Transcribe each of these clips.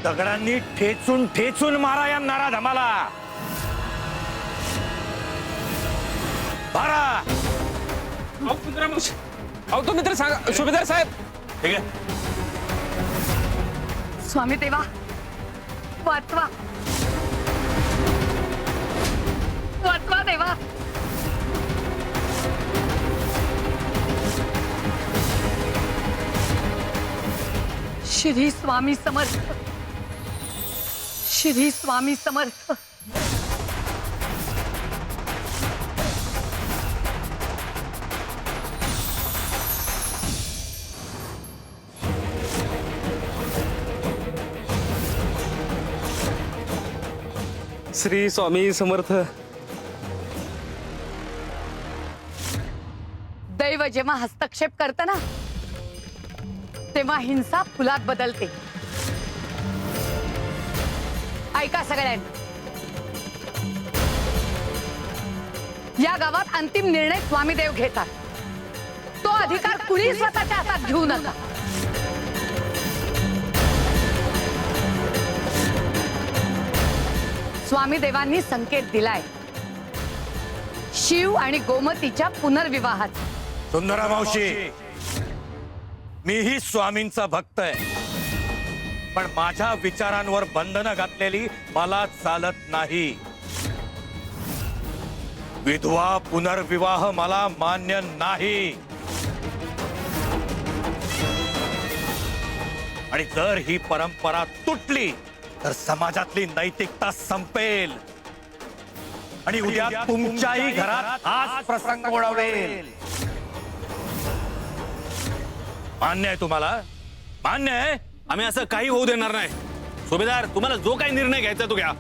दगडांनी ठेचून ठेचून मारा या नराधमाला. मारा. अहो तुम्ही तर सांगा सुभेदार साहेब. ठीक आहे. स्वामी देवा वाचवा, वाचवा देवा. श्री स्वामी समर्थ, श्री स्वामी समर्थ. श्री स्वामी समर्थ. दैव जेव्हा हस्तक्षेप करतं ना तेव्हा हिंसा फुलात बदलते. ऐका सगळ्यांनी, या गावात अंतिम निर्णय स्वामीदेव घेतात. तो अधिकार कुणी स्वतःच्या हातात घेऊ नका. स्वामीदेवांनी संकेत दिलाय शिव आणि गोमतीच्या पुनर्विवाहाचा. सुंदरा मावशी, मीही स्वामींचा भक्त आहे, पण माझ्या विचारांवर बंधनं घातलेली मला चालत नाही. विधवा पुनर्विवाह मला मान्य नाही. आणि जर ही परंपरा तुटली तर समाजातली नैतिकता संपेल आणि उद्या तुमच्याही घरात हाच प्रसंग ओढवेल. मान्य आहे तुम्हाला? मान्य आहे? आम्ही असं काही होऊ देणार नाही. सुभेदार, तुम्हाला जो काही निर्णय घ्यायचा तो घ्या.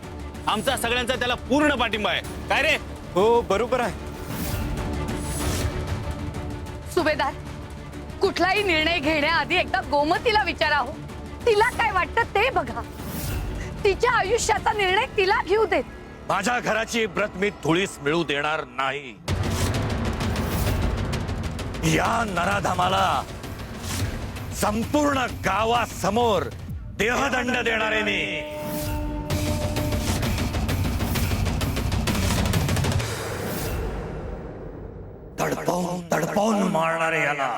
आमचा सगळ्यांचा त्याला पूर्ण पाठिंबा आहे. काय रे? हो बरोबर आहे. सुभेदार, कुठलाही निर्णय घेण्याआधी एकदा गोमतीला विचारा हो. तिला काय वाटतं ते बघा. तिच्या आयुष्याचा निर्णय तिला घेऊ देत. माझ्या घराची व्रत मी धुळीस मिळू देणार नाही. या नराधमाला संपूर्ण गावासमोर देहदंड देणारे मी. तडपावून तडपावून मारणारे याला.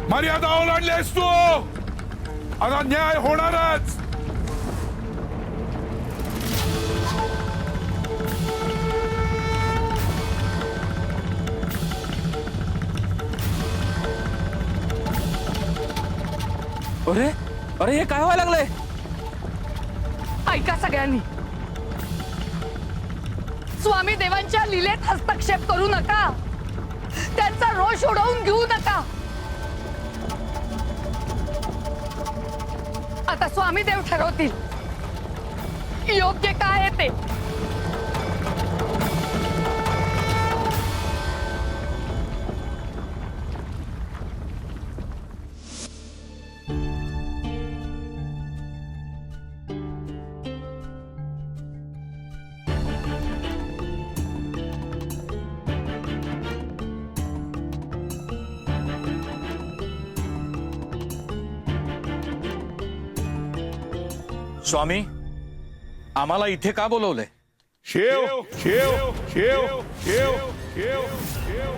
मर्यादा ओलांडलीस तू, आता न्याय होणारच. अरे अरे हे काय व्हायला लागलंय? ऐका सगळ्यांनी, स्वामी देवांच्या लीलेत हस्तक्षेप करू नका. त्यांचा रोष उडवून घेऊ नका. आता स्वामी देव ठरवतील योग्य काय आहे ते. स्वामी, आम्हाला इथे का बोलवलंय? शेव शेव शेव शेव शेव शेव.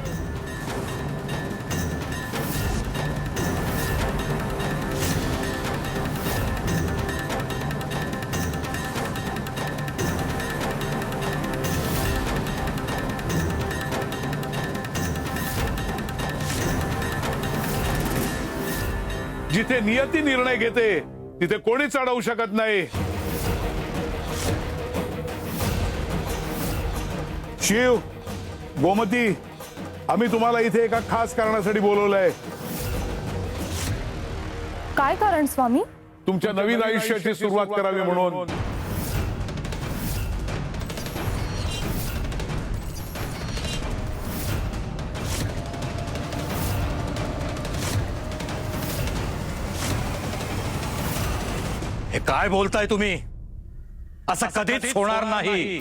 जिथे नियती निर्णय घेते तिथे कोणीच अडवू शकत नाही. शिव, गोमती, आम्ही तुम्हाला इथे एका खास कारणासाठी बोलवलंय. काय कारण स्वामी? तुमच्या नवीन आयुष्याची सुरुवात करावी म्हणून हे काय बोलताय तुम्ही? असं कधीच होणार नाही.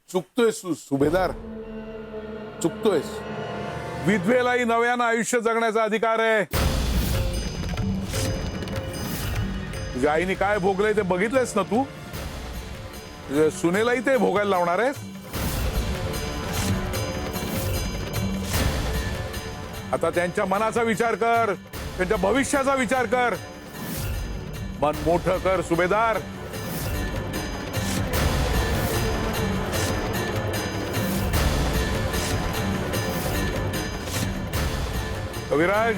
चुकतोय सुभेदार, चुकतोयस. विधवेलाही नव्यानं आयुष्य जगण्याचा अधिकार आहे. तुझ्या आईने काय भोगलंय ते बघितलंयस ना तू? तुझ्या सुनेलाही ते भोगायला लावणार आहेस? आता त्यांच्या मनाचा विचार कर, त्यांच्या भविष्याचा विचार कर. मन मोठं कर सुभेदार. कविराज,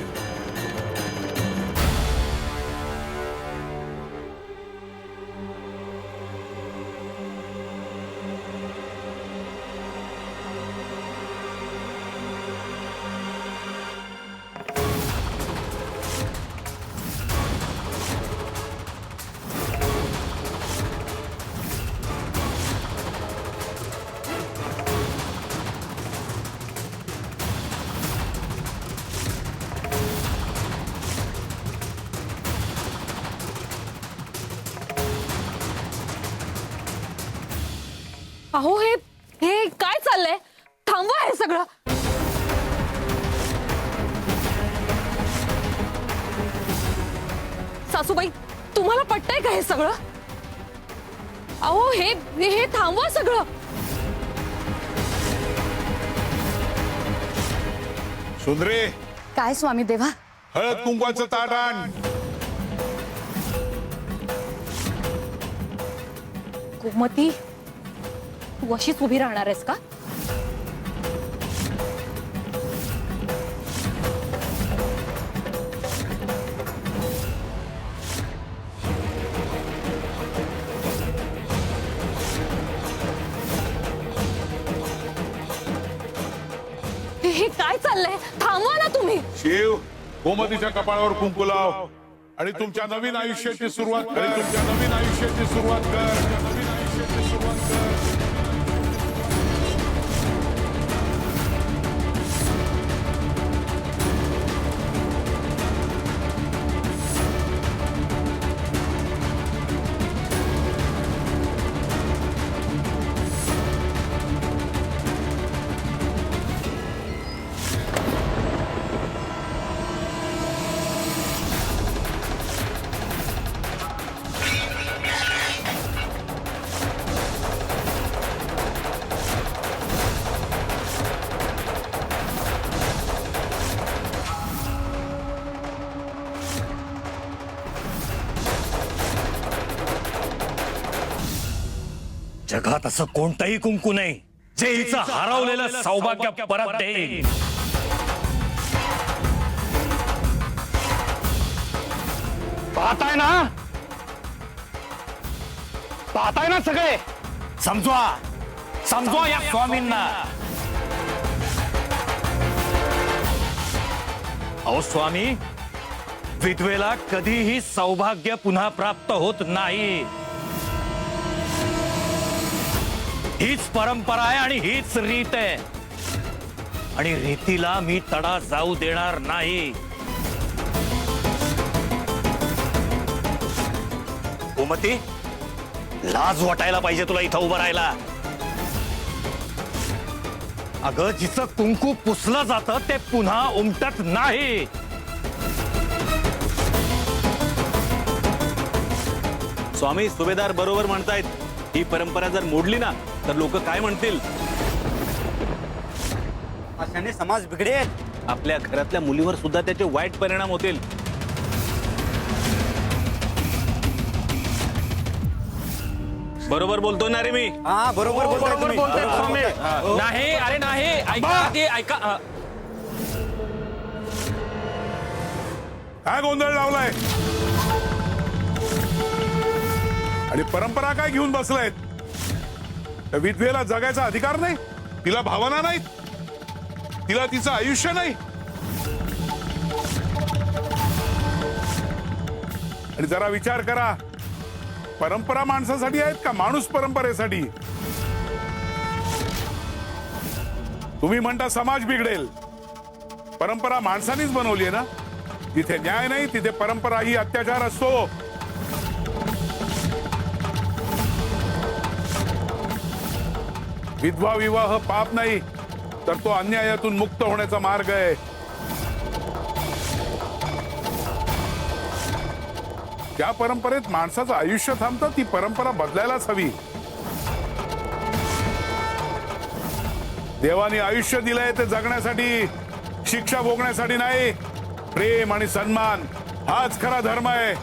अहो हे हे काय चाललंय? थांबवा हे सगळं. सासूबाई, तुम्हाला पटतंय का हे सगळं? अहो हे हे थांबवा सगळं. सुंदरे, काय स्वामी देवा? हळद कुंकवाचं ताट आण. गोमती, तू अशीच उभी राहणार आहेस का? हे काय चाललंय? थांबवा ना तुम्ही. शिव, गोमतीच्या कपाळावर कुंकू लाव आणि तुमच्या नवीन आयुष्याची सुरुवात कर. तुमच्या नवीन आयुष्याची सुरुवात कर. नवीन आयुष्याची सुरुवात कर. जगात असं कोणतंही कुंकू नाही जे हिचं हरवलेलं सौभाग्य परत देईल. पाहताय ना, पाहताय ना सगळे. समजवा, समजवा या स्वामींना. अहो स्वामी, विधवेला कधीही सौभाग्य पुन्हा प्राप्त होत नाही. हीच परंपरा आहे आणि हीच रीत आहे आणि रीतीला मी तडा जाऊ देणार नाही. गोमती, लाज वाटायला पाहिजे तुला इथं उभं राहायला. अगं, जिचं कुंकू पुसलं जातं ते पुन्हा उमटत नाही. स्वामी, सुभेदार बरोबर म्हणतायत. ही परंपरा जर मोडली ना तर लोक काय म्हणतील? अशाने समाज बिघडेल. आपल्या घरातल्या मुलीवर सुद्धा त्याचे वाईट परिणाम होतील. बरोबर बोलतोय ना रे मी? हा, बरोबर बोलताय तुम्ही. नाही, अरे नाही, ऐका ते ऐका. काय गोंधळ लावलाय आणि परंपरा काय घेऊन बसलायत? त्या विधवेला जगायचा अधिकार नाही? तिला भावना नाहीत? तिला तिचं आयुष्य नाही? आणि जरा विचार करा, परंपरा माणसासाठी आहेत का माणूस परंपरेसाठी? तुम्ही म्हणता समाज बिघडेल, परंपरा माणसानीच बनवली आहे ना. जिथे न्याय नाही तिथे परंपरा ही अत्याचार असतो. विधवा विवाह पाप नाही, तर तो अन्यायातून मुक्त होण्याचा मार्ग आहे. ज्या परंपरेत माणसाचं आयुष्य थांबतं ती परंपरा बदलायलाच हवी. देवाने आयुष्य दिलंय ते जगण्यासाठी, शिक्षा भोगण्यासाठी नाही. प्रेम आणि सन्मान हाच खरा धर्म आहे.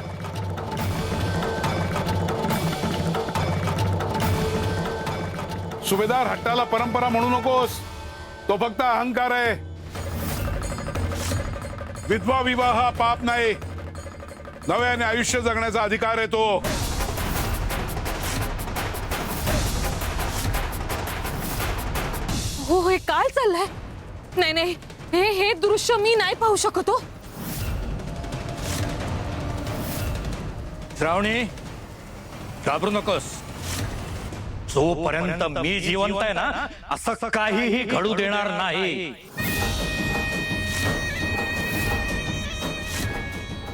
सुभेदार, हट्टाला परंपरा म्हणू नकोस, तो फक्त अहंकार आहे. विधवा विवाह हा पाप नाही, नव्याने आयुष्य जगण्याचा अधिकार आहे तो. हो हे काय चाललंय? नाही नाही, हे दृश्य मी नाही पाहू शकत हो. श्रावणी, घाबरू नकोस. जोपर्यंत मी जिवंत आहे ना, असं काहीही घडू देणार नाही.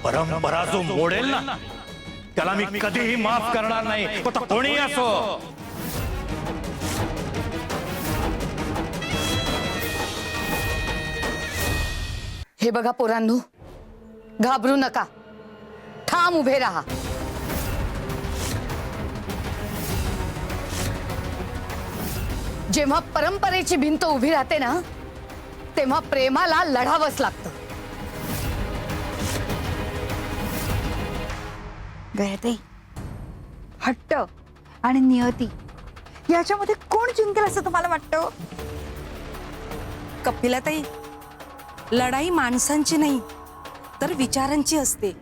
परंपरा जो मोडेल ना, त्याला मी कधीही माफ करणार नाही, तो कोणी असो. हे बघा पोरांनो, घाबरू नका, ठाम उभे राहा. जेव्हा परंपरेची भिंत उभी राहते ना, तेव्हा प्रेमाला लढावंच लागतं. गयते, हट्ट आणि नियती याच्यामध्ये कोण जिंकेल असं तुम्हाला वाटतं? कपिलाताई, लढाई माणसांची नाही तर विचारांची असते.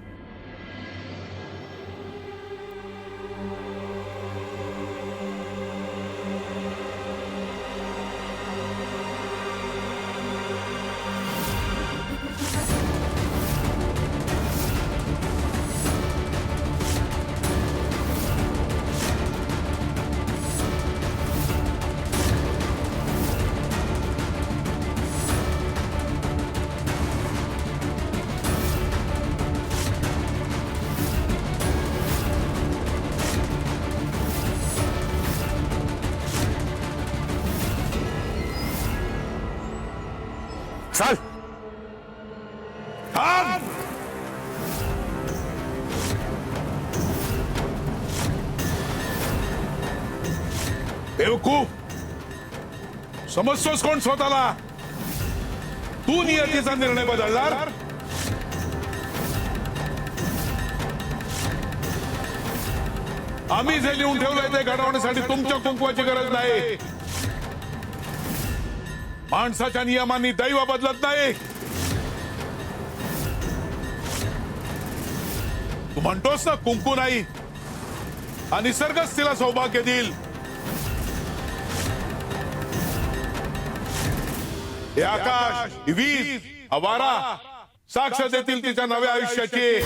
चल. थांब. बेवकूफ, समजतोस कोण स्वतःला? तू नियतीचा निर्णय बदलणार? आम्ही जे लिहून ठेवलंय ते घडवण्यासाठी तुमच्या कुंकवाची गरज नाही. माणसाच्या नियमांनी दैव बदलत नाही. तू म्हणतोस ना कुंकू नाही, हा निसर्गच तिला सौभाग्य देईल. हे आकाश, ही वीज, हा वारा साक्ष देतील तिच्या नव्या आयुष्याची.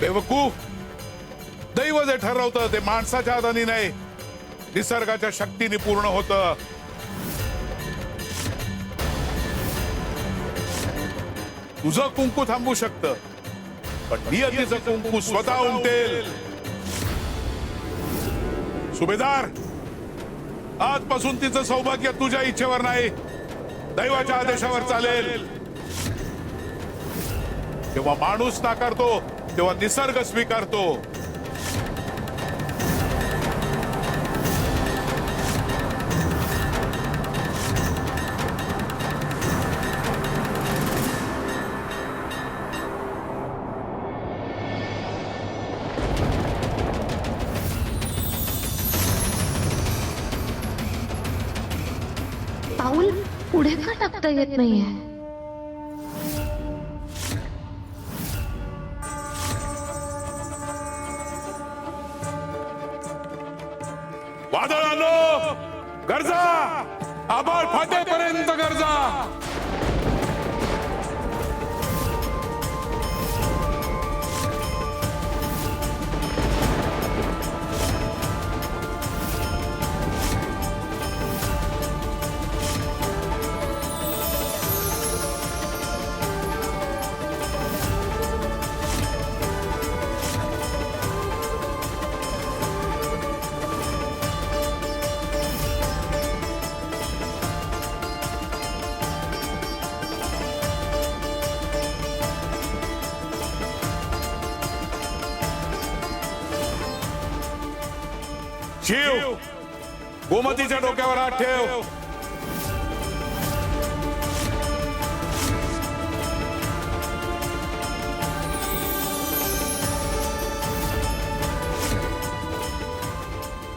बेवकूफ, दैव जे ठरवतं ते माणसाच्या हाताने नाही, निसर्गाच्या शक्तीने पूर्ण होतं. तुझं कुंकू थांबू शकतं, पण नियतीचं कुंकू स्वतः उमटेल. सुभेदार, आजपासून तिचं सौभाग्य तुझ्या इच्छेवर नाही, दैवाच्या आदेशावर चालेल. जेव्हा माणूस नाकारतो तेव्हा निसर्ग स्वीकारतो. पाऊल पुढे का टाकता येत नाहीये? वादळानो, गरजा, आभाळ फाटेपर्यंत गरजा. शिव, गोमतीच्या डोक्यावर हात ठेव.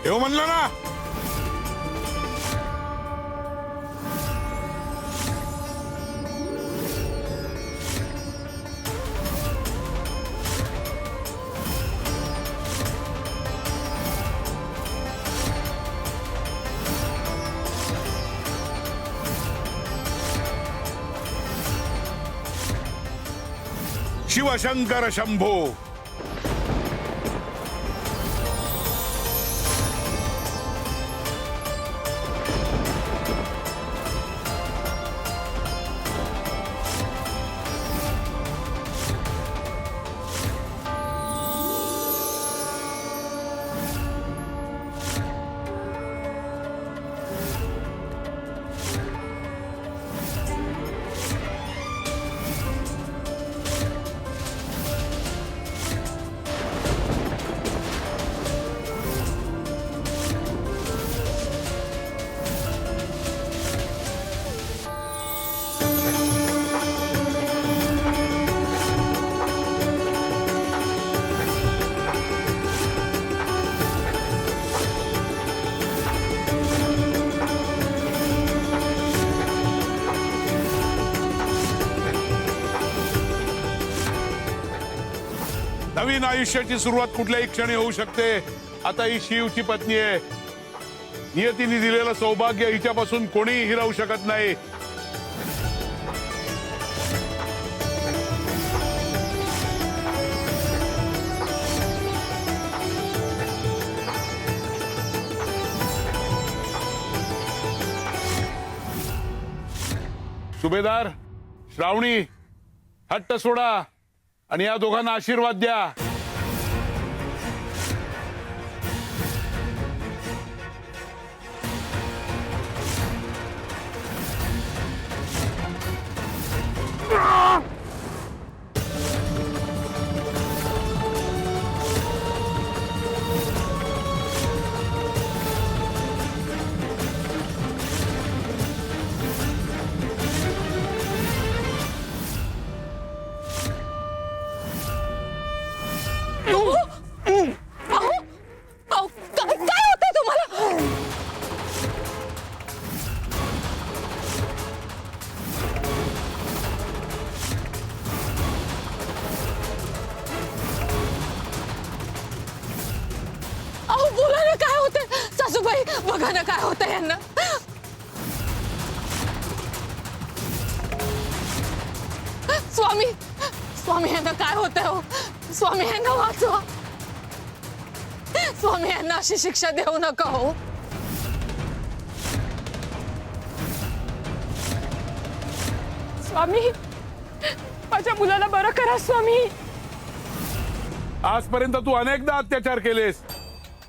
ठेव म्हणलं ना. शिवशंकर शंभो. नवीन आयुष्याची सुरुवात कुठल्याही क्षणी होऊ शकते. आता ही शिवची पत्नी आहे. नियतीने दिलेलं सौभाग्य हिच्यापासून कोणीही हिरावू शकत नाही. सुभेदार, श्रावणी, हट्ट सोडा आणि या दोघांना आशीर्वाद द्या. काय होतंय तुम्हाला? अहो बोला ना, काय होतंय? सासूबाई बघा ना काय होतंय यांना. स्वामी, स्वामी यांना काय होतंय हो? स्वामी यांना वाचवा. स्वामी यांना अशी शिक्षा देऊ नका हो. स्वामी, माझ्या मुलाला बरं करा स्वामी. आजपर्यंत तू अनेकदा अत्याचार केलेस.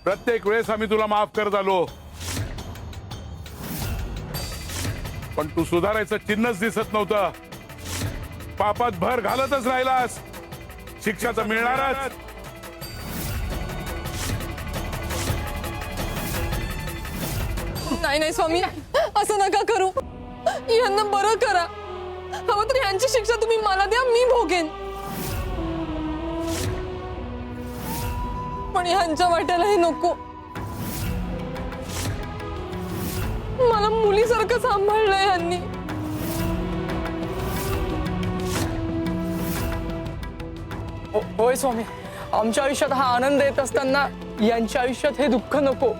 प्रत्येक वेळेस आम्ही तुला माफ करत आलो, पण तू सुधारायचं चिन्हच दिसत नव्हतं. पापात भर घालतच राहिलास. शिक्षा तर मिळणारच. नाही नाही स्वामी, असं नका करू. यांना बरं करा. हवं तर यांची शिक्षा तुम्ही मला द्या, मी भोगेन. पण ह्यांच्या वाट्याला हे नको. मला मुलीसारखं सांभाळलंय यांनी. होय स्वामी, आमच्या आयुष्यात हा आनंद येत असताना यांच्या आयुष्यात हे दुःख नको.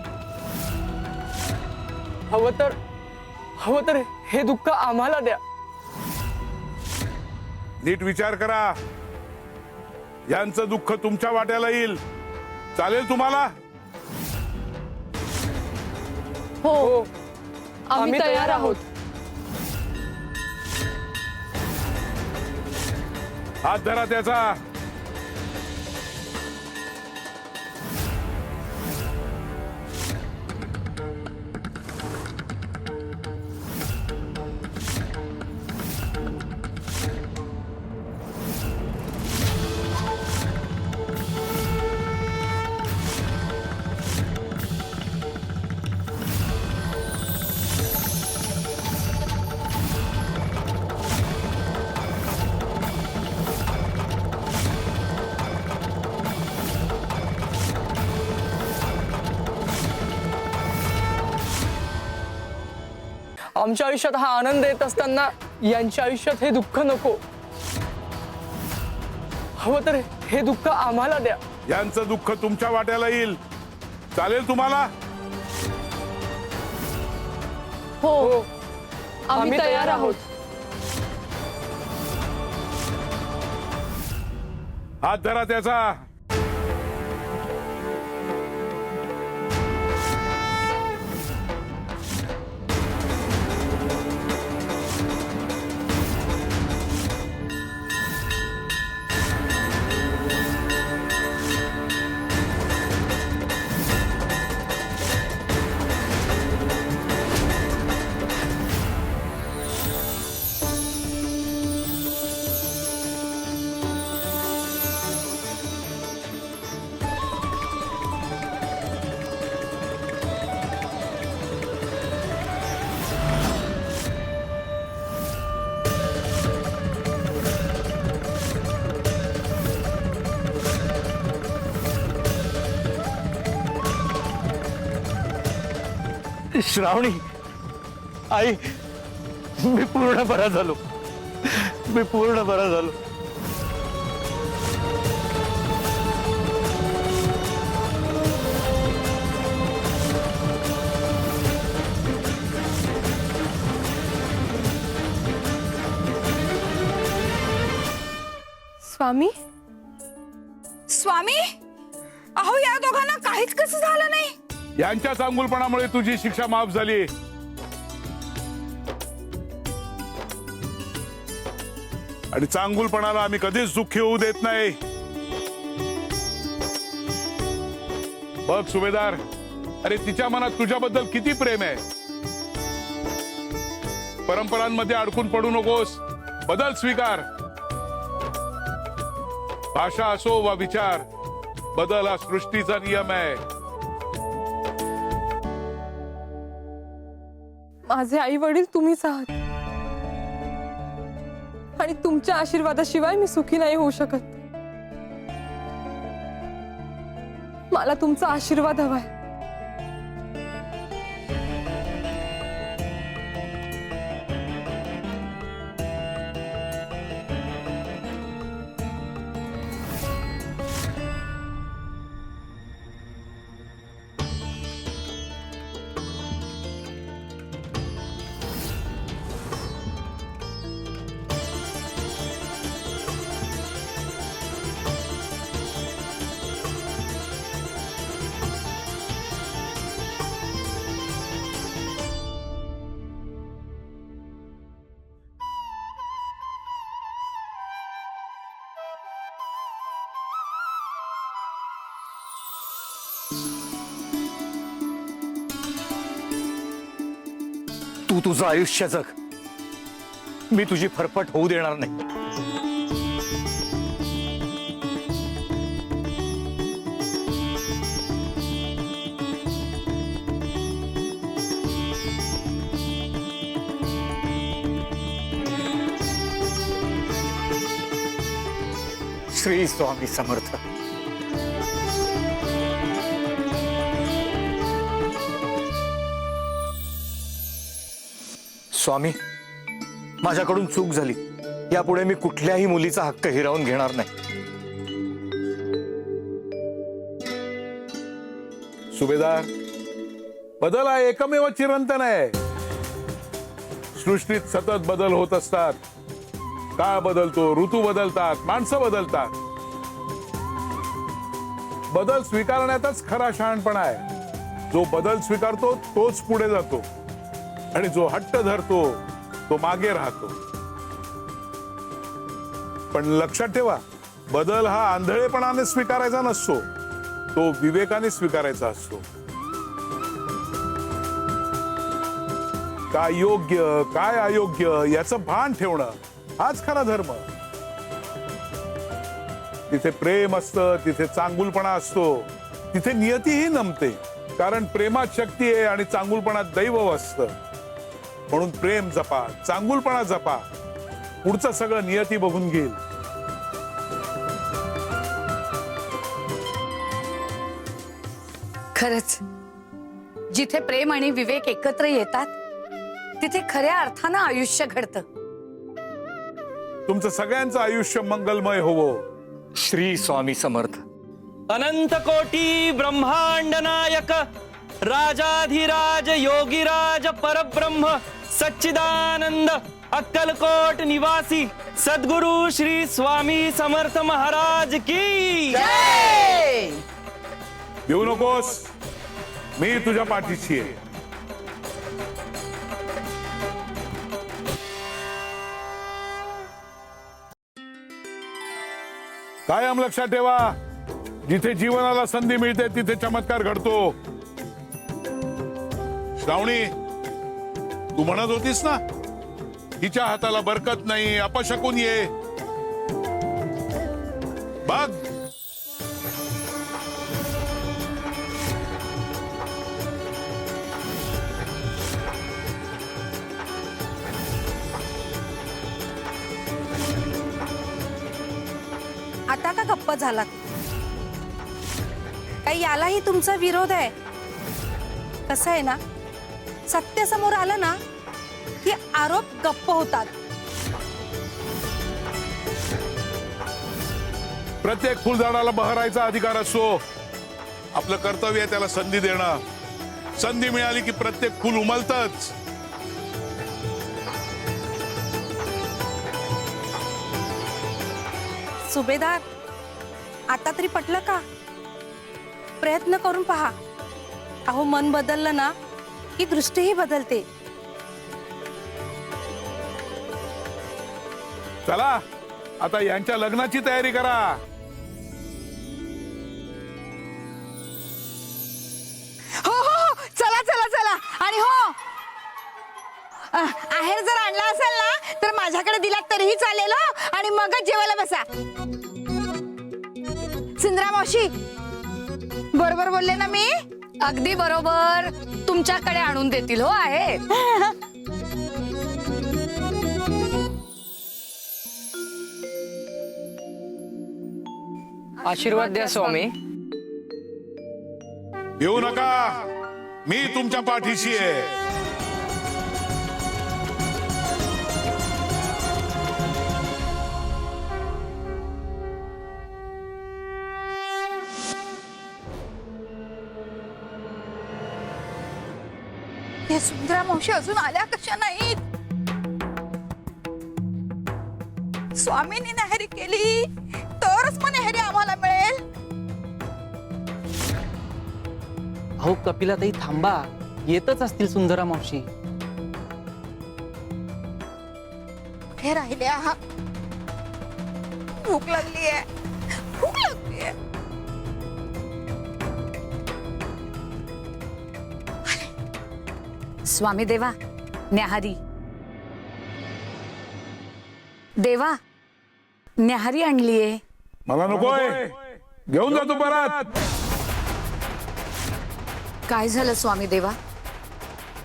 हवं तर हे दुःख आम्हाला द्या. नीट विचार करा. यांचं दुःख तुमच्या वाट्याला येईल. चालेल तुम्हाला? हो, आम्ही तयार आहोत. हात धरा त्याचा. आमच्या आयुष्यात हा आनंद येत असताना यांच्या आयुष्यात हे दुःख नको. हवं तर हे दुःख आम्हाला द्या. यांचं दुःख तुमच्या वाट्याला येईल. चालेल तुम्हाला? हो, आम्ही तयार आहोत. हात धरा त्याचा. श्रावणी, आई, मी पूर्ण बरा झालो. मी पूर्ण बरा झालो. स्वामी, स्वामी, अहो या दोघांना काहीच कसं झालं नाही. यांच्या चांगुलपणामुळे तुझी शिक्षा माफ झाली. आणि चांगुलपणाला आम्ही कधीच दुःखी होऊ देत नाही. बघ सुभेदार, अरे तिच्या मनात तुझ्याबद्दल किती प्रेम आहे. परंपरांमध्ये अडकून पडू नकोस. बदल स्वीकार. भाषा असो वा विचार, बदल हा सृष्टीचा नियम आहे. माझे आई वडील तुम्हीच आहात आणि तुमच्या आशीर्वादाशिवाय मी सुखी नाही होऊ शकत. मला तुमचा आशीर्वाद हवाय. तू तुझं आयुष्य जग. मी तुझी फरफट होऊ देणार नाही. श्री स्वामी समर्थ. स्वामी, माझ्याकडून चूक झाली. यापुढे मी कुठल्याही मुलीचा हक्क हिरावून घेणार नाही. सुभेदार, बदल हा एकमेव चिरंतन आहे. सृष्टीत सतत बदल होत असतात. काळ बदलतो, ऋतू बदलतात, माणसं बदलतात. बदल स्वीकारण्यातच खरा शहाणपणा आहे. जो बदल स्वीकारतो तोच पुढे जातो आणि जो हट्ट धरतो तो मागे राहतो. पण लक्षात ठेवा, बदल हा आंधळेपणाने स्वीकारायचा नसतो, तो विवेकाने स्वीकारायचा असतो. काय योग्य काय अयोग्य याचं भान ठेवणं हाच खरा धर्म. तिथे प्रेम असतं, तिथे चांगुलपणा असतो, तिथे नियतीही नमते. कारण प्रेमात शक्ती आहे आणि चांगुलपणात दैव असतं. म्हणून प्रेम जपा, चांगुलपणा जपा. पुढचं सगळं नियती बघून घेईल. खरंच जिथे प्रेम आणि विवेक एकत्र येतात तिथे खऱ्या अर्थानं आयुष्य घडतं. तुमचं सगळ्यांचं आयुष्य मंगलमय होवो. श्री स्वामी समर्थ. अनंत कोटी ब्रह्मांड नायक राजाधिराज योगीराज परब्रह्म सच्चिदानंद अक्कलकोट निवासी सद्गुरु श्री स्वामी समर्थ महाराज की येऊ नकोस, मी तुझ्या पाठीशी आहे. कायम लक्षात ठेवा, जिथे जीवनाला संधी मिळते तिथे चमत्कार घडतो. श्रावणी, तू म्हणत होतीस ना, हिच्या हाताला बरकत नाही, अपशकुन ये. बघ, आता का गप्प झालात? काही यालाही तुमचा विरोध आहे? कसं आहे ना, सत्य समोर आलं ना की आरोप गप्प होतात. प्रत्येक फुलझाडाला बहरायचा अधिकार असतो. आपलं कर्तव्य आहे त्याला संधी देणं. संधी मिळाली की प्रत्येक फुल उमलतच. सुभेदार, आता तरी पटलं का? प्रयत्न करून पहा. अहो, मन बदललं ना की दृष्टीही बदलते. चला, आता यांच्या लग्नाची तयारी करा. हो हो हो, चला चला चला. आणि हो, आहेर जर आणला असेल ना तर माझ्याकडे दिलात तरीही चालेल हो. आणि मगच जेवायला बसा. सुंदरा मावशी, बरोबर बोलले ना मी? अगदी बरोबर. तुमच्याकडे आणून देतील हो आहे. आशीर्वाद द्या स्वामी. येऊ नका, मी तुमच्या पाठीशी आहे. हे सुंदरा मावशी अजून आल्या कशा नाहीत? स्वामींनी न्याहारी केली तरच मग न्याहारी आम्हाला मिळेल. अहो कपिलाताई, थांबा, येतच असतील सुंदरा मावशी. कुठे राहिल्या? भूक लागली आहे, भूक लागली आहे. स्वामी देवा, न्याहारी. देवा, न्याहारी आणलीये. मला नकोय, घेऊन जातो परत. काय झालं स्वामी देवा?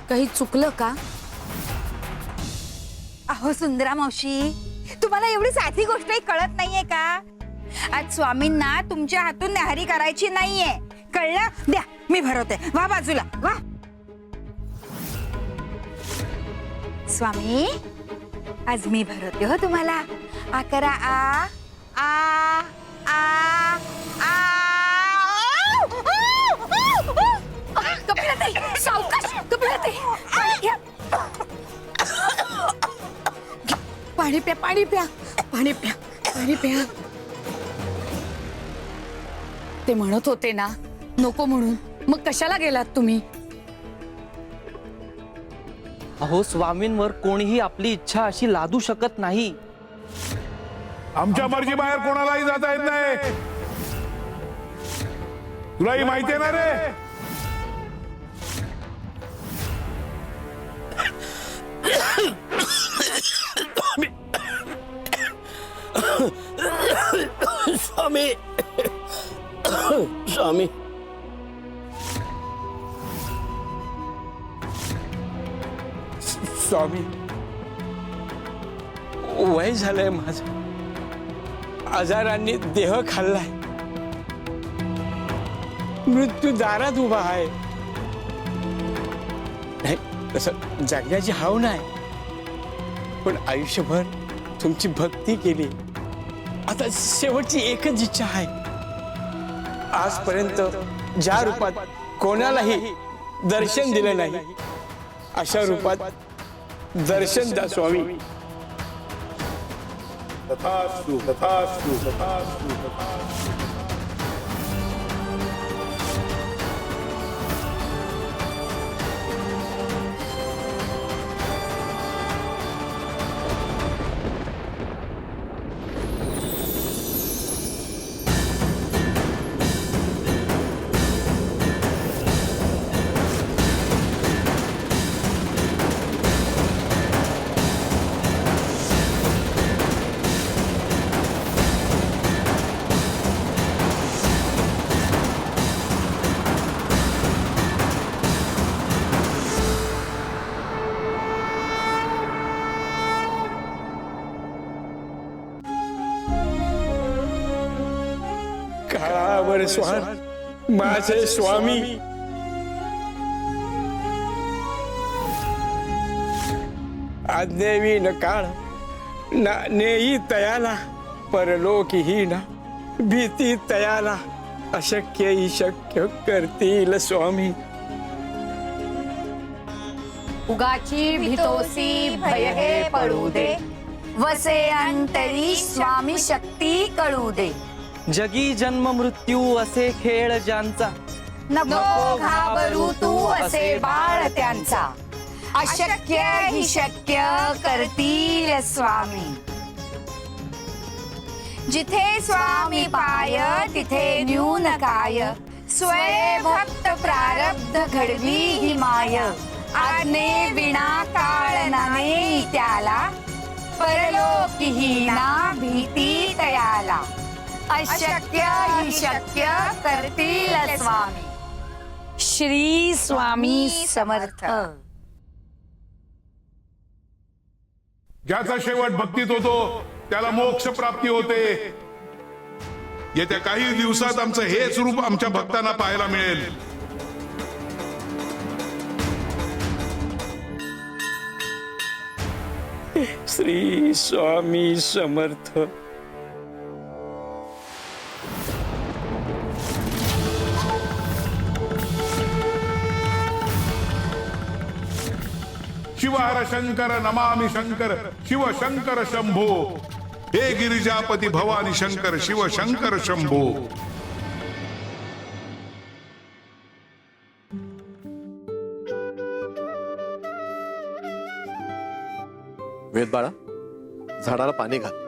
काही चुकलं का? अहो सुंदरा मावशी, तुम्हाला एवढी साधी गोष्टही कळत नाहीये का? आज स्वामींना तुमच्या हातून न्याहारी करायची नाहीये, कळलं? द्या, मी भरवते. वा बाजूला वा. स्वामी, आज मी भरवते हो तुम्हाला. आ करा, आ आ आ आ. कपिलाताई, सावकाश. कपिलाताई, पाणी घ्या. पाणी प्या, पाणी प्या, पाणी प्या, पाणी प्या. ते म्हणत होते ना नको म्हणून, मग कशाला गेलात तुम्ही? अहो, स्वामींवर कोणीही आपली इच्छा अशी लादू शकत नाही. आमच्या मर्जी बाहेर कोणालाही जाता येत नाही. तुलाही माहिती आहे ना रे. स्वामी, स्वामी, स्वामी, वय झालंय माझं. आजारांनी देह खाल्लाय. मृत्यू दारात उभा आहे. तसं जगण्याची हाव नाही, पण आयुष्यभर तुमची भक्ती केली. आता शेवटची एकच इच्छा आहे. आजपर्यंत ज्या रूपात कोणालाही दर्शन दिलं नाही, अशा रूपात दर्शन द्या स्वामी. तथास्तु तथास्तु तथास्तु तथास्तु. काळावर स्वार माझे स्वामी, आज्ञेवी न काळ ना नेई तयाला, परलोकीही ना भीती तयाला, अशक्य ही शक्य करतील स्वामी. उगाची भीतोसी भय हे पडू दे, वसे अंतरी स्वामी शक्ती कळू दे. जगी जन्म मृत्यू असे खेळ ज्यांचा, नको घाबरू तू असे बाळ त्यांचा, अशक्य ही शक्य करतील स्वामी. जिथे स्वामी पाय तिथे न्यून काय, स्वय भक्त प्रारब्ध घडवी ही माय. आज्ञे विना काळ नाने त्याला, परलोकीही ना भीती तयाला. अशक्य ही शक्य करतील स्वामी. श्री स्वामी समर्थ. ज्याचा शेवट भक्तीत होतो त्याला मोक्ष प्राप्ती होते. येत्या काही दिवसात आमचं हेच रूप आमच्या भक्तांना पाहायला मिळेल. श्री स्वामी समर्थ. शिव हर शंकर नमामि शंकर, शिव शंकर शंभो. हे गिरिजापती भवानी शंकर, शिव शंकर शंभो. वेद बाळा, झाडाला पाणी घाल.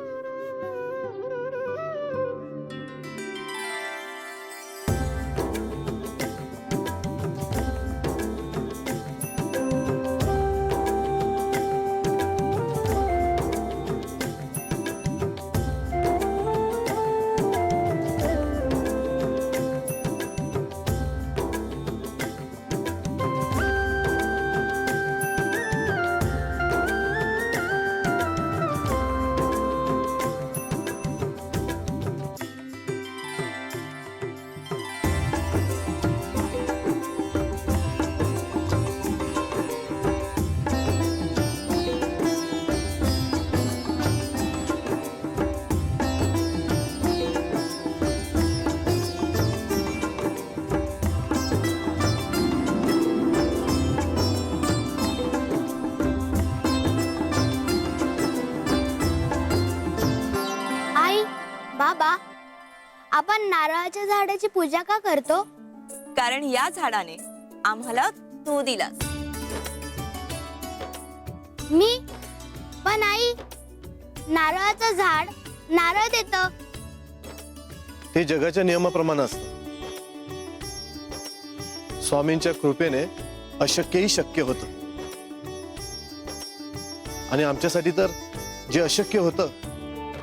बाबा, आपण नारळाच्या झाडाची पूजा का करतो? कारण या झाडाने आम्हाला तू दिलास. मी पण आई, नारळाचं झाड नारळ देतं. ते जगाच्या नियमाप्रमाणे असतं. स्वामींच्या कृपेने अशक्यही शक्य होतं. आणि आमच्यासाठी तर जे अशक्य होतं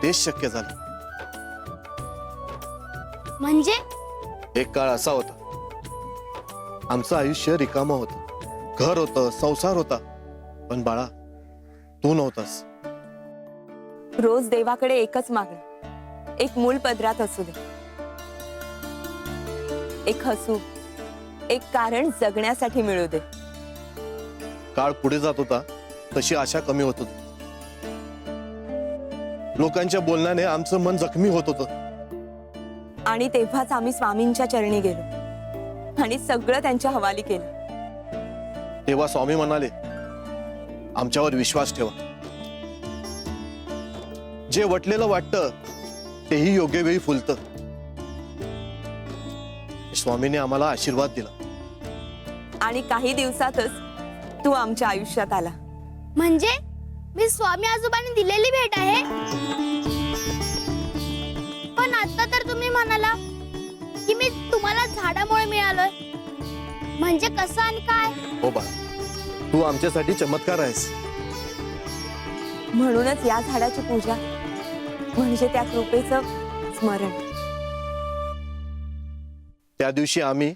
तेच शक्य झालं. म्हणजे एक काळ असा होता, आमचं आयुष्य रिकामं होतं. घर होतं, संसार होता, पण बाळा तू नव्हतास. रोज देवाकडे एकच मागणं, एक मूल पदरात असू दे, एक हसू, एक कारण जगण्यासाठी मिळू दे. काळ पुढे जात होता तशी आशा कमी होत होती. लोकांच्या बोलण्याने आमचं मन जखमी होत होतं. आणि तेव्हाच आम्ही स्वामींच्या चरणी गेलो आणि सगळं त्यांच्या हवाली केलं. तेव्हा स्वामी म्हणाले, आमच्यावर विश्वास ठेवा. जे वटलेलं वाटतं तेही योग्य वेळी फुलतं. स्वामीने आम्हाला आशीर्वाद दिला. आणि काही दिवसातच तू आमच्या आयुष्यात आला. म्हणजे मी स्वामी आजोबांनी दिलेली भेट आहे. पण आता तर तुम्ही म्हणाला की मी तुम्हाला झाडामुळे मिळालोय. म्हणजे कसं आणि काय? हो बा, तू आमच्यासाठी चमत्कार आहेस. म्हणूनच या झाडाची पूजा म्हणजे त्या कृपेचं स्मरण. त्या दिवशी आम्ही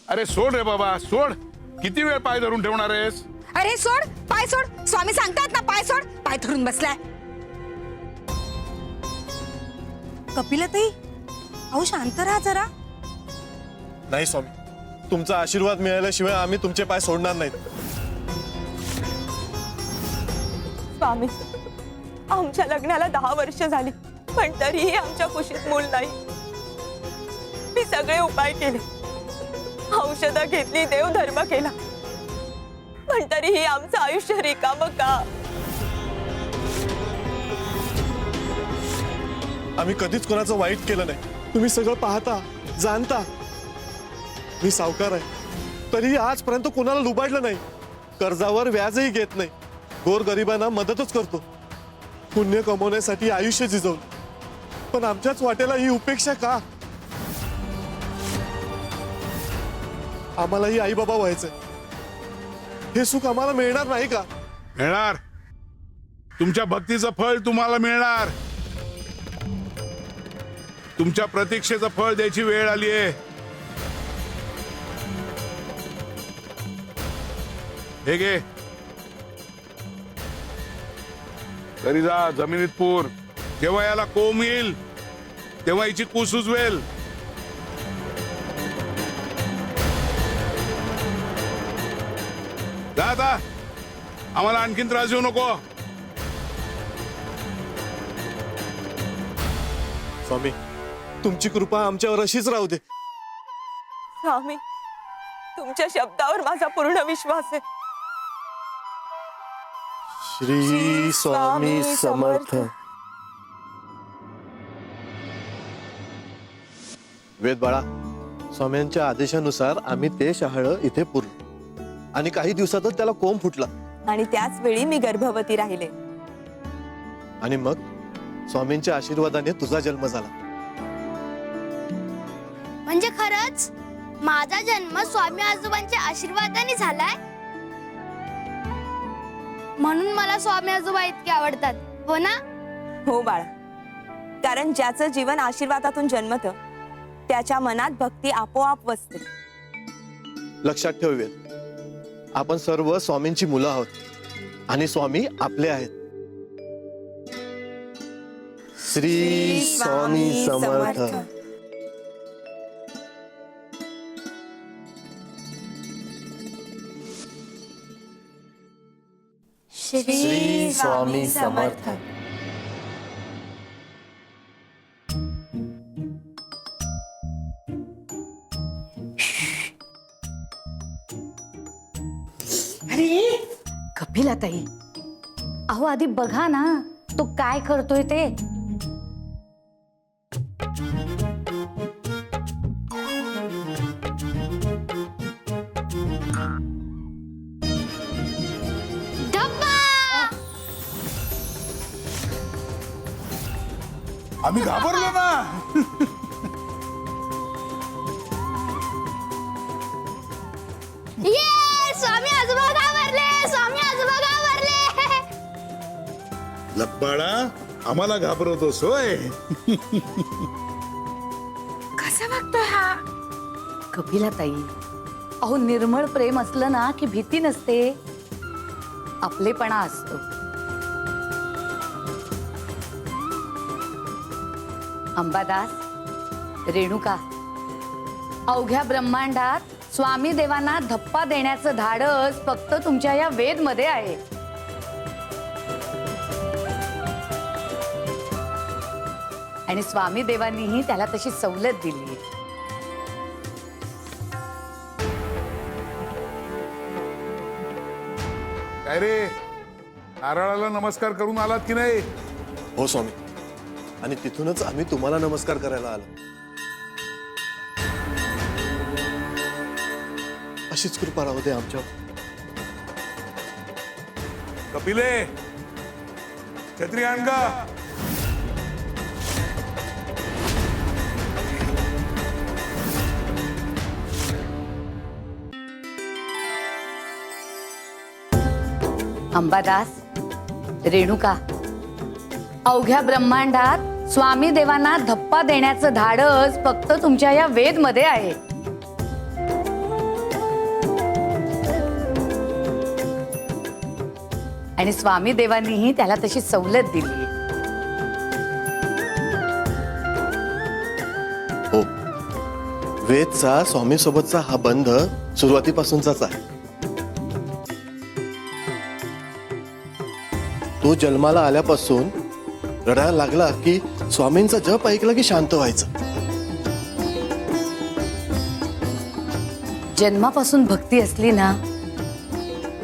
अरे सोड रे बाबा, सोड. किती वेळ पाय धरून ठेवणार आहेस? अरे सोड, पाय सोड. स्वामी सांगतात ना, पाय सोड. पाय धरून बसलाय. कपिलताई, अहो शांत राहा जरा. नाही स्वामी, तुमचा आशीर्वाद मिळाल्याशिवाय आम्ही तुमचे पाय सोडणार नाहीत. स्वामी, आमच्या लग्नाला 10 वर्ष झाली, पण तरीही आमच्या कुशीत मूल नाही. मी सगळे उपाय केले, औषधं घेतली, देवधर्म केला, पण तरीही आमचं आयुष्य रिकामं का? आम्ही कधीच कोणाचं वाईट केलं नाही. तुम्ही सगळं पाहता, जाणता. मी सावकार आहे, तरीही आजपर्यंत कोणाला लुबाडलं नाही. कर्जावर व्याजही घेत नाही. गोरगरिबांना मदतच करतो. पुण्य कमवण्यासाठी आयुष्य झिजवलं, पण आमच्याच वाट्याला ही उपेक्षा का? आम्हालाही आई बाबा व्हायचंय. हे सुख आम्हाला मिळणार नाही का? मिळणार. तुमच्या भक्तीचं फळ तुम्हाला मिळणार. तुमच्या प्रतीक्षेचं फळ द्यायची वेळ आली आहे. हे घे, घरी जा, जमिनीत पूर. जेव्हा याला कोंब येईल तेव्हा हिची कूस उजवेल. जा आता, आम्हाला आणखीन त्रास देऊ नको. स्वामी, तुमची कृपा आमच्यावर अशीच राहू दे. स्वामी, तुमच्या शब्दावर माझा पूर्ण विश्वास आहे. श्री स्वामी समर्थ. वेद बाळा, स्वामींच्या आदेशानुसार आम्ही ते शहाळं इथे पुरलो आणि काही दिवसातच त्याला कोंब फुटला. आणि त्याच वेळी मी गर्भवती राहिले. आणि मग स्वामींच्या आशीर्वादाने तुझा जन्म झाला. म्हणजे खरंच माझा जन्म स्वामी आजोबांच्या आशीर्वादाने झालाय. म्हणून मला स्वामी आजोबा इतके आवडतात, हो ना? हो बाळा, कारण ज्याचं जीवन आशीर्वादातून जन्मतं त्याच्या मनात भक्ती आपोआप वसते. लक्षात ठेव वेद, आपण सर्व स्वामींची मुलं आहोत आणि स्वामी आपले आहेत. श्री स्वामी समर्थ. श्री स्वामी समर्थ. कपिलाताई, अहो आधी बघा ना तो काय करतोय ते. आम्ही घाबरलो ना. ये स्वामी आजोबा घाबरले, स्वामी आजोबा घाबरले. लब्बाळा, आम्हाला घाबरवतोस होय? कसं वागतोय हा? कपिलाताई, अहो निर्मळ प्रेम असलं ना की भीती नसते, आपलेपणा असतो. अंबादास, रेणुका, अवघ्या ब्रह्मांडात स्वामी देवांना धप्पा देण्याचं धाडस फक्त तुमच्या या वेद मध्ये आहे. आणि स्वामी देवांनीही त्याला तशी सवलत दिली. काय रे, नारळाला नमस्कार करून आलात की नाही? हो स्वामी, आणि तिथूनच आम्ही तुम्हाला नमस्कार करायला आलो. अशीच कृपा राहू दे आमच्यावर. कपिले, छत्री आण गा. अंबादास, रेणुका, अवघ्या ब्रह्मांडात स्वामी देवांना धप्पा देण्याचं धाडस फक्त तुमच्या या वेद मध्ये आहे. आणि स्वामी देवांनीही त्याला तशी सवलत दिली. हो, वेदचा स्वामी सोबतचा हा बंध सुरुवातीपासूनचाच आहे. तो जन्माला आल्यापासून रडायला लागला की स्वामींचा जप ऐकला की शांत व्हायचं. जन्मापासून भक्ती असली ना,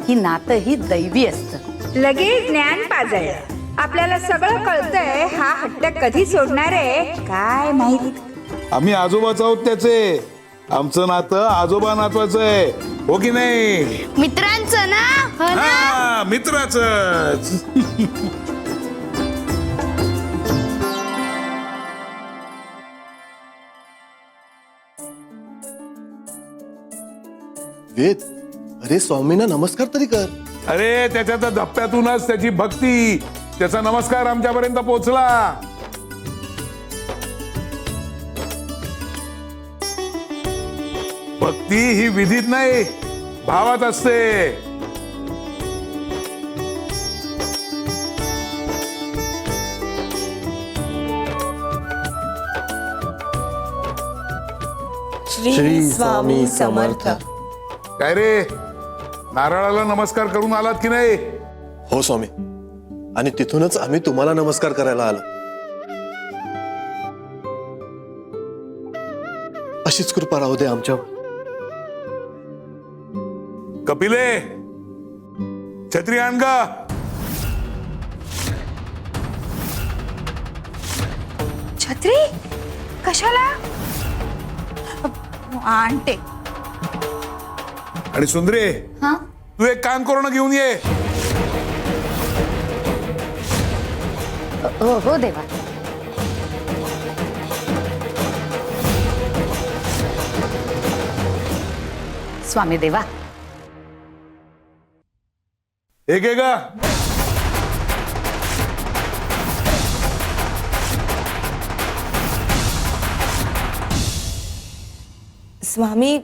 ही नातं ही दैवी असतं. लगेच ज्ञान पाजळलं. आपल्याला सगळं कळतंय, हा हट्ट कधी सोडणार आहे काय माहित. आम्ही आजोबाच आहोत त्याचे. आमचं नातं आजोबा नातवाचं आहे, हो की नाही? मित्रांचं ना? हो ना? हा, मित्राचंच. वेद, अरे स्वामींना नमस्कार तरी कर. अरे त्याच्या त्या धप्प्यातूनच त्याची भक्ती, त्याचा नमस्कार आमच्यापर्यंत पोहोचला. भक्ती ही विधीत नाही, भावात असते. श्री स्वामी समर्थ. काय रे, नारळाला नमस्कार करून आलात की नाही? हो स्वामी, आणि तिथूनच आम्ही तुम्हाला नमस्कार करायला आलो. अशीच कृपा राहू दे आमच्यावर. कपिले, छत्री आण गा. छत्री कशाला? आणते. आणि सुंदरे, हा, तू एक कान करून घेऊन ये. हो हो देवा. स्वामी देवा, एक आहे का? स्वामी,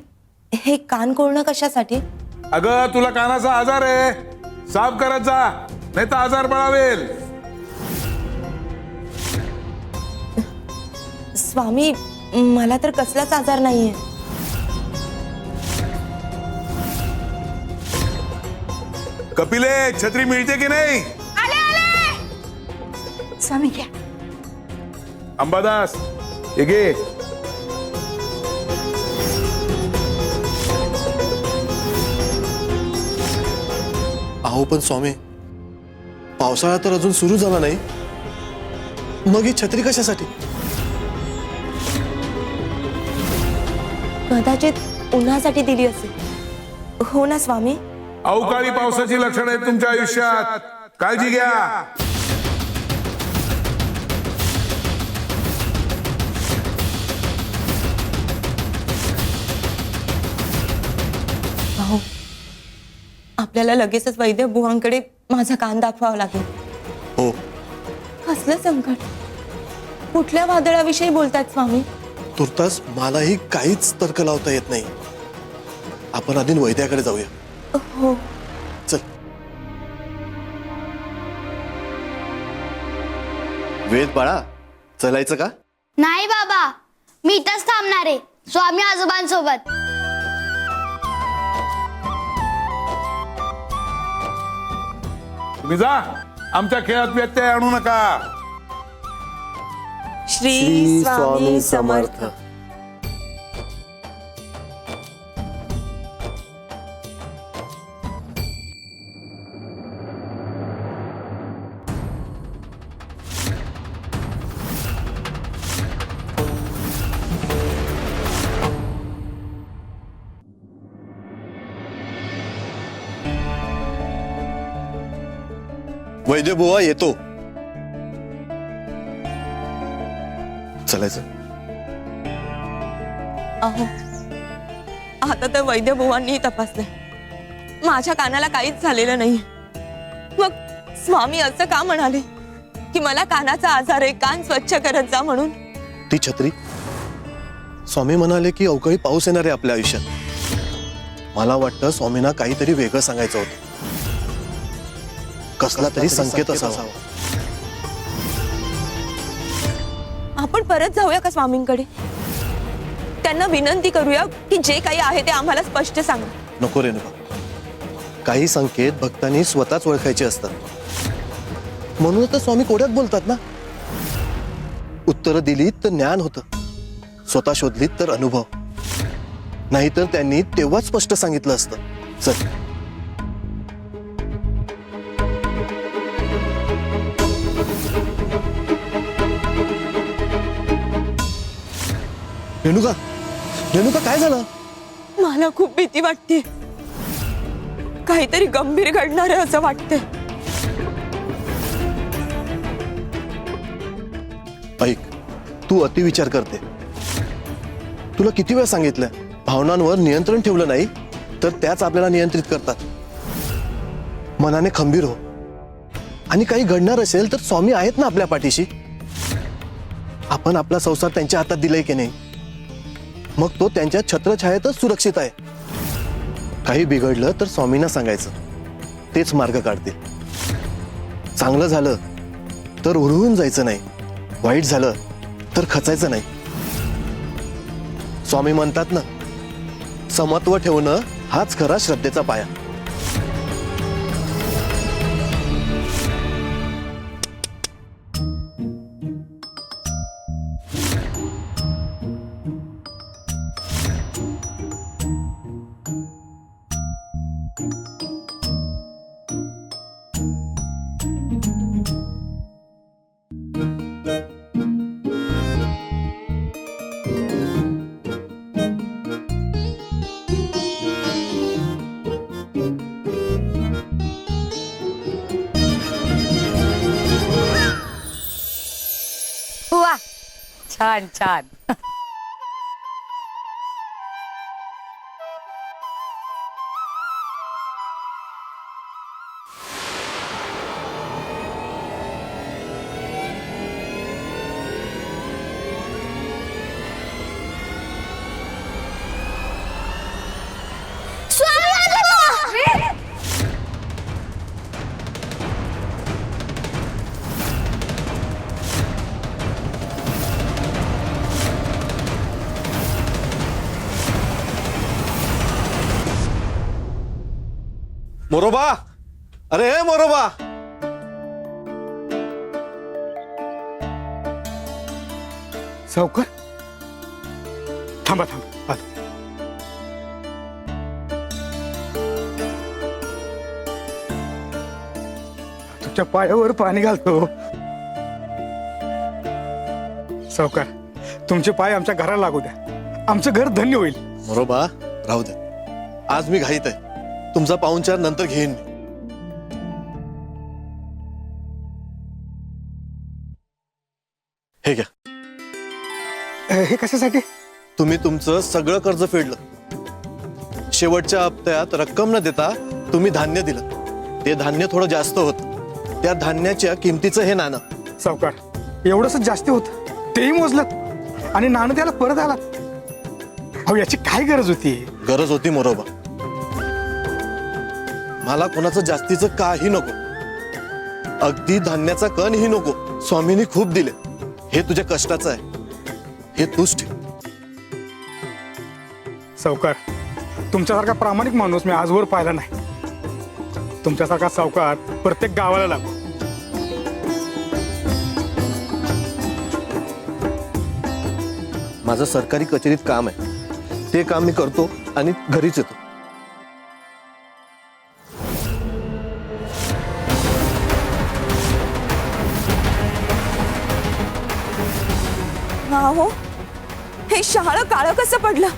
हे कान कोरणं कशासाठी? अगं, तुला कानाचा आजार आहे, साफ करत जा, नाही तर आजार बळावेल. स्वामी, मला तर कसलाच आजार नाहीये. कपिले, छत्री मिळते की नाही? आले आले. स्वामी घ्या. अंबादास, हे घे. अहो पण स्वामी, पावसाळा तर अजून सुरू झाला नाही, मग ही छत्री कशासाठी? कदाचित उन्हासाठी दिली असेल. हो ना स्वामी? अवकाळी पावसाची लक्षणं आहेत तुमच्या आयुष्यात, काळजी घ्या. अहो, आपल्याला लगेचच वैद्य बुवांकडे माझा कान दाखवावा लागेल. हो. कसलं संकट? कुठल्या वादळाविषयी बोलतायत स्वामी? तुर्तास मलाही काहीच तर्क लावता येत नाही. आपण आधी वैद्याकडे जाऊया. हो. चल. वेद बाळा, चलायचं का? नाही बाबा, मी इथंच थांबणार आहे स्वामी आजोबांसोबत. तुम्ही जा, आमच्या खेळात व्यत्यय आणू नका. श्री स्वामी समर्थ. वैद्यबुवा येतो. चलायचं. अहो, आता तर वैद्यभुवांनी तपासलंय, माझ्या कानाला काहीच झालेलं नाही. मग स्वामी असं का म्हणाले की मला कानाचा आजार आहे, कान स्वच्छ करत जा म्हणून? ती छत्री, स्वामी म्हणाले की अवकाळी पाऊस येणार आहे आपल्या आयुष्यात. मला वाटतं स्वामींना काहीतरी वेगळं सांगायचं होतं, कसला तरी संकेत असावा. आपण परत जाऊया का स्वामींकडे? त्यांना विनंती करूया की जे काही आहे ते आम्हाला स्पष्ट सांगा. नको रेणुका, काही संकेत भक्तांनी स्वतःच ओळखायचे असतात. म्हणून तर स्वामी कोड्यात बोलतात ना. उत्तरं दिलीत तर ज्ञान होतं, स्वतः शोधलीत तर अनुभव. नाहीतर त्यांनी तेव्हाच स्पष्ट सांगितलं असतं. चल. रेणुका, रेणुका काय झालं? मला खूप भीती वाटते, काहीतरी गंभीर घडणार आहे असं वाटतंय. ऐक, तू अतिविचार करते. तुला किती वेळा सांगितलं, भावनांवर नियंत्रण ठेवलं नाही तर त्याच आपल्याला नियंत्रित करतात. मनाने खंबीर हो, आणि काही घडणार असेल तर स्वामी आहेत ना आपल्या पाठीशी. आपण आपला संसार त्यांच्या हातात दिलाय की नाही, मग तो त्यांच्या छत्रछायेतच सुरक्षित आहे. काही बिघडलं तर स्वामींना सांगायचं, तेच मार्ग काढतील. चांगलं झालं तर उडवून जायचं नाही, वाईट झालं तर खचायचं नाही. स्वामी म्हणतात ना, समत्व ठेवणं हाच खरा श्रद्धेचा पाया. वा, छान छान. मोरोबा, अरे मोरोबा. सावकार, थांबा थांबा. आलो. तुमच्या पायावर पाणी घालतो. सावकार, तुमचे पाय आमच्या घराला लागू द्या, आमचं घर धन्य होईल. मोरोबा, राहू दे, आज मी घाईत आहे. तुमचा पाहुणचार नंतर घेईन मी. हे घ्या. हे कशासाठी? तुम्ही तुमचं सगळं कर्ज फेडलं. शेवटच्या हप्त्यात रक्कम न देता तुम्ही धान्य दिलं. ते धान्य थोडं जास्त होतं. त्या धान्याच्या किमतीचं हे नाणं. सावकार, एवढंच जास्ती होत, तेही मोजलं आणि नाणं त्याला परत आला. अहो, याची काय गरज होती? गरज होती मोरोबा. मला कोणाचं जास्तीचं काही नको, अगदी धान्याचा कणही नको. स्वामींनी खूप दिले, हे तुझ्या कष्टाचं आहे, हे तूच ठेव. सावकार, तुमच्यासारखा प्रामाणिक माणूस मी आजवर पाहिला नाही. तुमच्यासारखा सावकार प्रत्येक गावाला लागतो. माझं सरकारी कचेरीत काम आहे, ते काम मी करतो आणि घरीच येतो. हा हो, हे शहाळ काळं कसं पडलं?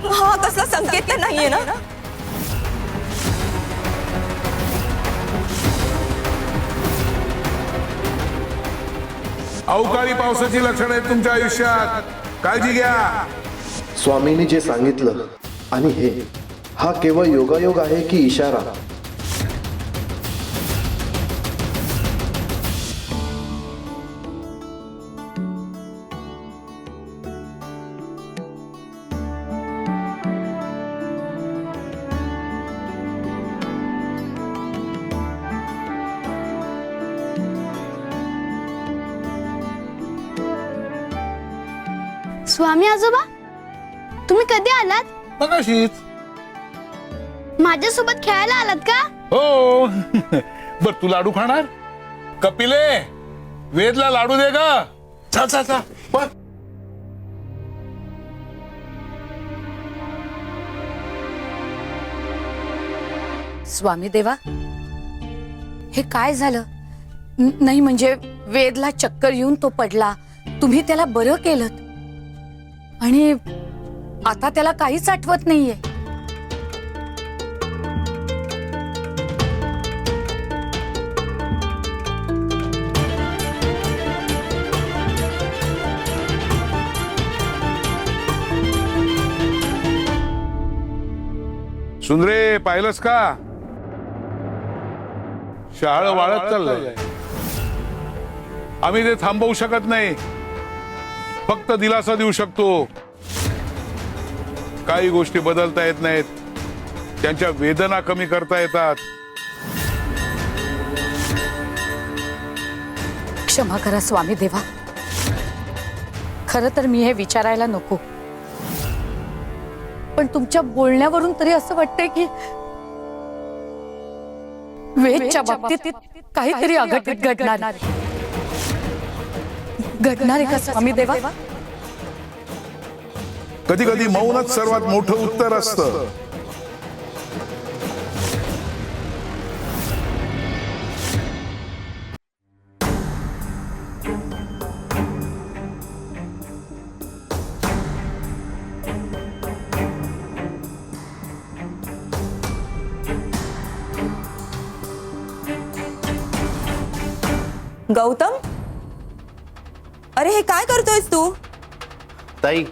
हा कसला संकेत तर नाहीये ना? अवकाळी पावसाची लक्षणं आहेत तुमच्या आयुष्यात, काळजी घ्या. स्वामींनी जे सांगितलं आणि हे, हा केवळ योगायोग आहे की इशारा? स्वामी आजोबा, तुम्ही कधी आलात? मगाशीच. माझ्यासोबत खेळायला आलात का? हो. बर, तू लाडू खाणार? कपिले, वेदला लाडू दे ग. चल चल चल, पण स्वामी देवा, हे काय झालं? नाही म्हणजे वेदला चक्कर येऊन तो पडला, तुम्ही त्याला बरं केलं आणि आता त्याला काहीच आठवत नाहीये. सुंदरे, पाहिलंस का? शहाळ वाळत चाललंय. आम्ही ते थांबवू शकत नाही, फक्त दिलासा देऊ शकतो. काही गोष्टी बदलता येत नाहीत, त्यांच्या वेदना कमी करता येतात. क्षमा करा स्वामी देवा, खरं तर मी हे विचारायला नको, पण तुमच्या बोलण्यावरून तरी असं वाटतंय की वेदच्या बाबतीत काहीतरी अघटित घडणार आहे का स्वामी देवा? कधी कधी मौनच सर्वात मोठं उत्तर असतं. गौतम, अरे हे काय करतोयस तू? ताई,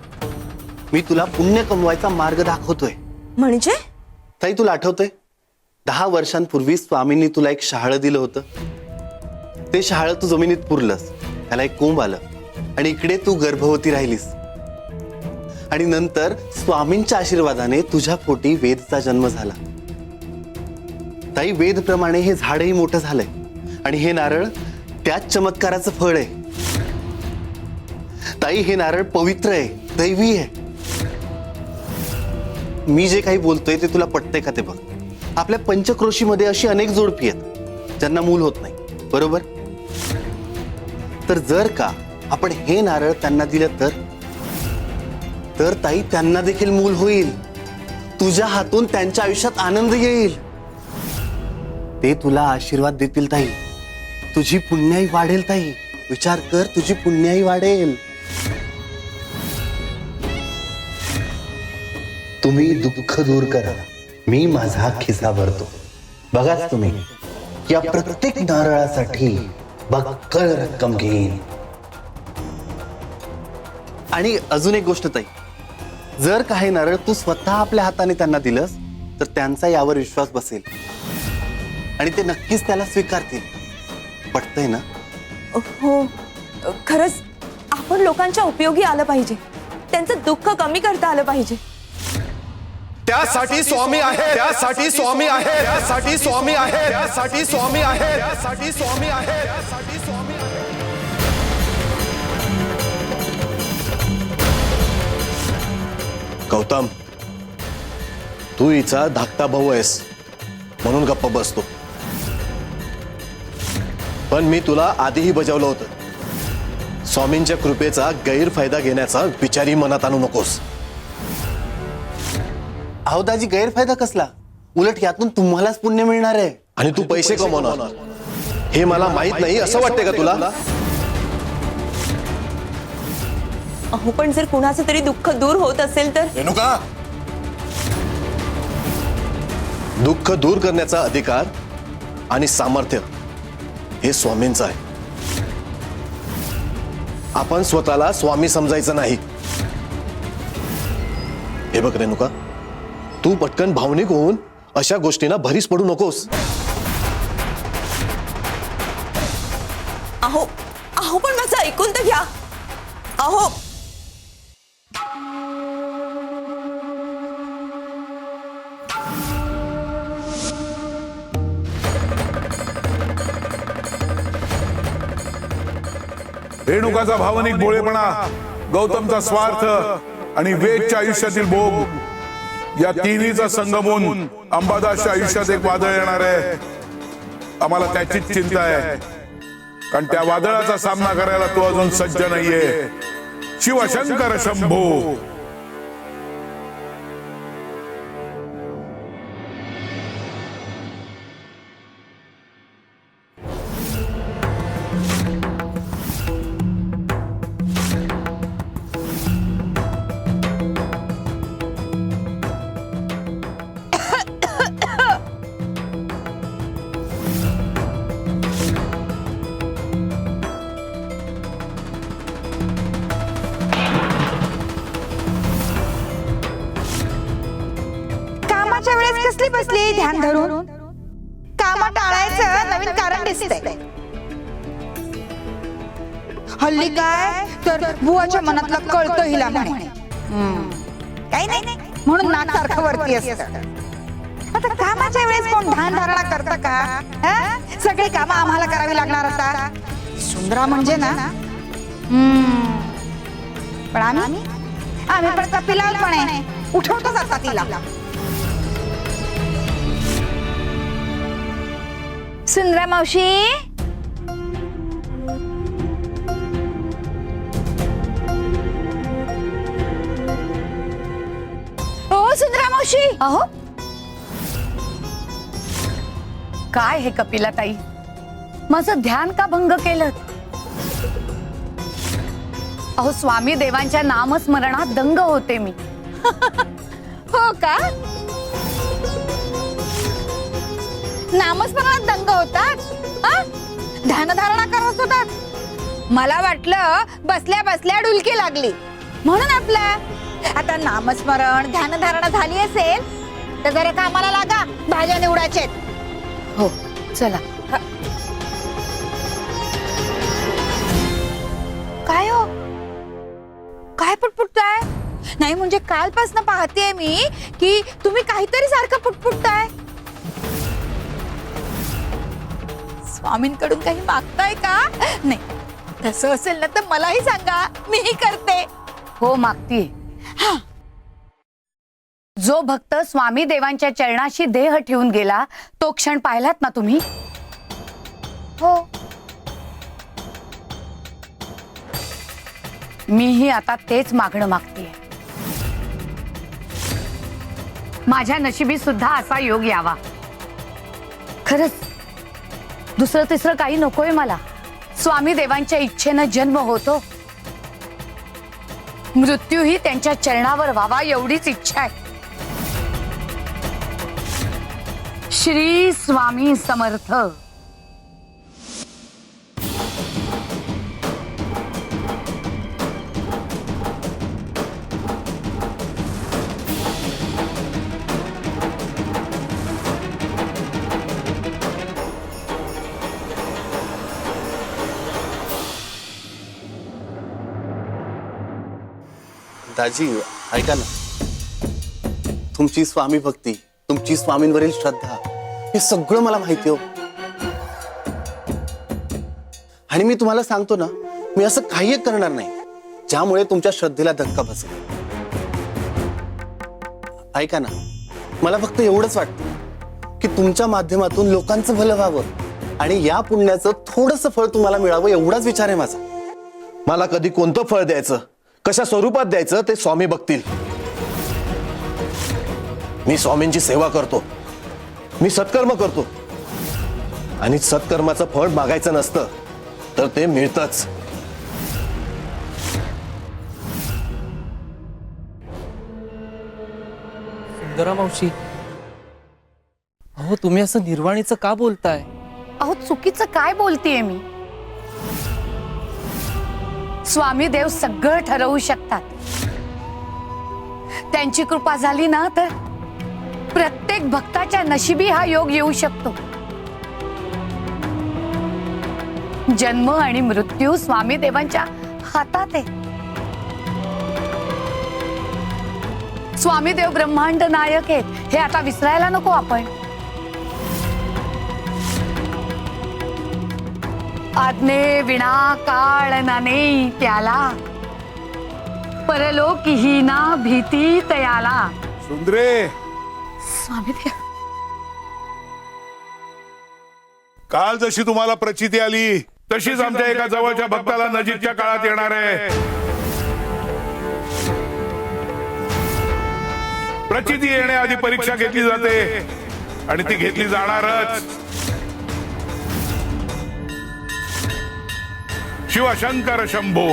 मी तुला पुण्य कमवायचा मार्ग दाखवतोय. म्हणजे? ताई, तुला आठवतंय 10 वर्षांपूर्वी स्वामींनी तुला एक शहाळं दिलं होतं. ते शहाळं तू जमिनीत पुरलंस, त्याला एक कोंब आलं आणि इकडे तू गर्भवती राहिलीस. आणि नंतर स्वामींच्या आशीर्वादाने तुझ्या पोटी वेदचा जन्म झाला. ताई, वेदप्रमाणे हे झाडही मोठं झालंय आणि हे नारळ त्याच चमत्काराचं फळ आहे. ताई, हे नारळ पवित्र आहे, दैवी आहे. मी जे काही बोलतोय ते तुला पटतंय का ते बघ. आपल्या पंचक्रोशीमध्ये अशी अनेक जोडपी आहेत ज्यांना मूल होत नाही, बरोबर? तर जर का आपण हे नारळ त्यांना दिलं तर ताई, त्यांना देखील मूल होईल. तुझ्या हातून त्यांच्या आयुष्यात आनंद येईल. ते तुला आशीर्वाद देतील ताई. तुझी पुण्याई वाढेल ताई. विचार कर, तुझी पुण्याई वाढेल. तुम्ही दुःख दूर करा, मी माझा खिसा भरतो. बघाच तुम्ही, या प्रत्येक नारळासाठी बक्कळ रक्कम घेईन. आणि अजून एक गोष्ट ताई, जर काही नारळ तू स्वतः आपल्या हाताने त्यांना दिलंस तर त्यांचा यावर विश्वास बसेल आणि ते नक्कीच त्याला स्वीकारतील. पटतंय ना? हो, खरंच आपण लोकांच्या उपयोगी आलं पाहिजे, त्यांचं दुःख कमी करता आलं पाहिजे. त्यासाठी स्वामी आहे, त्यासाठी स्वामी आहे, त्यासाठी स्वामी आहे, त्यासाठी स्वामी आहे, त्यासाठी स्वामी आहे, त्यासाठी स्वामी आहे. गौतम, तू हिचा धाकटा भाऊ आहेस म्हणून गप्प बसतो, पण मी तुला आधीही बजावलं होतं, स्वामींच्या कृपेचा गैरफायदा घेण्याचा विचारही मनात आणू नकोस. अहो दाजी, गैरफायदा कसला? उलट यातून तुम्हालाच पुण्य मिळणार आहे. आणि तू पैसे कमवणार हे मला माहित नाही असं वाटतंय का तुला? अहो पण जर कुणाचं तरी दुःख दूर होत असेल तर? रेणुका, दुःख दूर करण्याचा अधिकार आणि सामर्थ्य हे स्वामींचं आहे. आपण स्वतःला स्वामी समजायचं नाही. हे बघ रेणुका, तू पटकन भावनिक होऊन अशा गोष्टींना भरीस पडू नकोस. अहो अहो पण माझं ऐकून तर घ्या. अहो रेणुकाचा भावनिक भोळेपणा, गौतमचा स्वार्थ आणि वेदच्या आयुष्यातील भोग या तिन्हीचा संगम होऊन अंबादासच्या आयुष्यात एक वादळ येणार आहे. आम्हाला त्याचीच चिंता आहे, कारण त्या वादळाचा सामना करायला तो अजून सज्ज नाहीये. शिवशंकर शंभू. कामाच्या वेळेस कसली बसली ध्यान धरून? काम टाळायचं नवीन कारण दिसतंय. हल्ली काय तर बुवाच्या मनातलं कळतं हिला म्हणे. काही नाही म्हणून नाक सारखं वरती असतं. आता कामाच्या वेळेस कोण ध्यान धारणा करतं का? हं? सगळे काम आम्हाला करावी लागणार आता. सुंदरा म्हणजे ना, पण आम्ही पण कपिलाल पण आहे, उठवतोच आता तिला. सुंदरा मावशी, हो सुंदरा मावशी. अहो काय हे कपिलाताई, माझं ध्यान का भंग केलं? अहो स्वामी देवांच्या नामस्मरणात दंग होते मी. हो का? नामस्मरणात दंग होतात? ध्यानधारणा करत होतात? मला वाटलं बसल्या बसल्या डुलकी लागली म्हणून. आपला आता नामस्मरण ध्यानधारणा झाली असेल तर जरा कामाला लागा, भाज्या निवडायचे. हो चला. काय हो, काय पुटपुटताय? नाही म्हणजे कालपासून पाहतेय मी की तुम्ही काहीतरी सारखं पुटपुटताय. स्वामींकडून काही मागताय का? नाही, तसं असेल ना तर मलाही सांगा, मीही करते. हो मागतीये. जो भक्त स्वामी देवांच्या चरणाशी देह ठेवून गेला तो क्षण पाहिलात ना तुम्ही? हो. मीही आता तेच मागणं मागतेय. माझ्या नशिबी सुद्धा असा योग यावा. खरंच दुसरं तिसरं काही नकोय मला. स्वामी देवांच्या इच्छेनं जन्म होतो, मृत्यूही त्यांच्या चरणावर व्हावा एवढीच इच्छा आहे. श्री स्वामी समर्थ. दाजी ऐका ना, तुमची स्वामी भक्ती, तुमची स्वामींवरील श्रद्धा हे सगळं मला माहिती हो. आणि मी तुम्हाला सांगतो ना, मी असं काही एक करणार नाही ज्यामुळे तुमच्या श्रद्धेला धक्का बसेल. ऐका ना, मला फक्त एवढंच वाटतं की तुमच्या माध्यमातून लोकांचं भलं व्हावं आणि या पुण्याचं थोडंसं फळ तुम्हाला मिळावं, एवढाच विचार आहे माझा. मला कधी कोणतं फळ द्यायचं, कशा स्वरूपात द्यायचं ते स्वामी बघतील. मी स्वामींची सेवा करतो, मी सत्कर्म करतो आणि सत्कर्माचं फळ मागायचं नसतं तर ते मिळतंच. सुंदरा मावशी, अहो तुम्ही असं निर्वाणीचं का बोलताय? अहो चुकीचं काय बोलतेय मी? स्वामी देव सगळं ठरवू शकतात. त्यांची कृपा झाली ना तर प्रत्येक भक्ताच्या नशिबी हा योग येऊ शकतो. जन्म आणि मृत्यू स्वामी देवांच्या हातात आहे. स्वामी देव ब्रह्मांड नायक आहेत हे आता विसरायला नको आपण. आज्ञे विना काळ नाने त्याला, परलोकी ना भीती तयाला. सुंदरे, स्वामी देव, काल जशी तुम्हाला प्रचिती आली तशीच आमच्या एका जवळच्या भक्ताला नजीकच्या काळात येणार आहे. प्रचिती येण्याआधी परीक्षा घेतली जाते आणि ती घेतली जाणारच. शिवशंकर शंभो.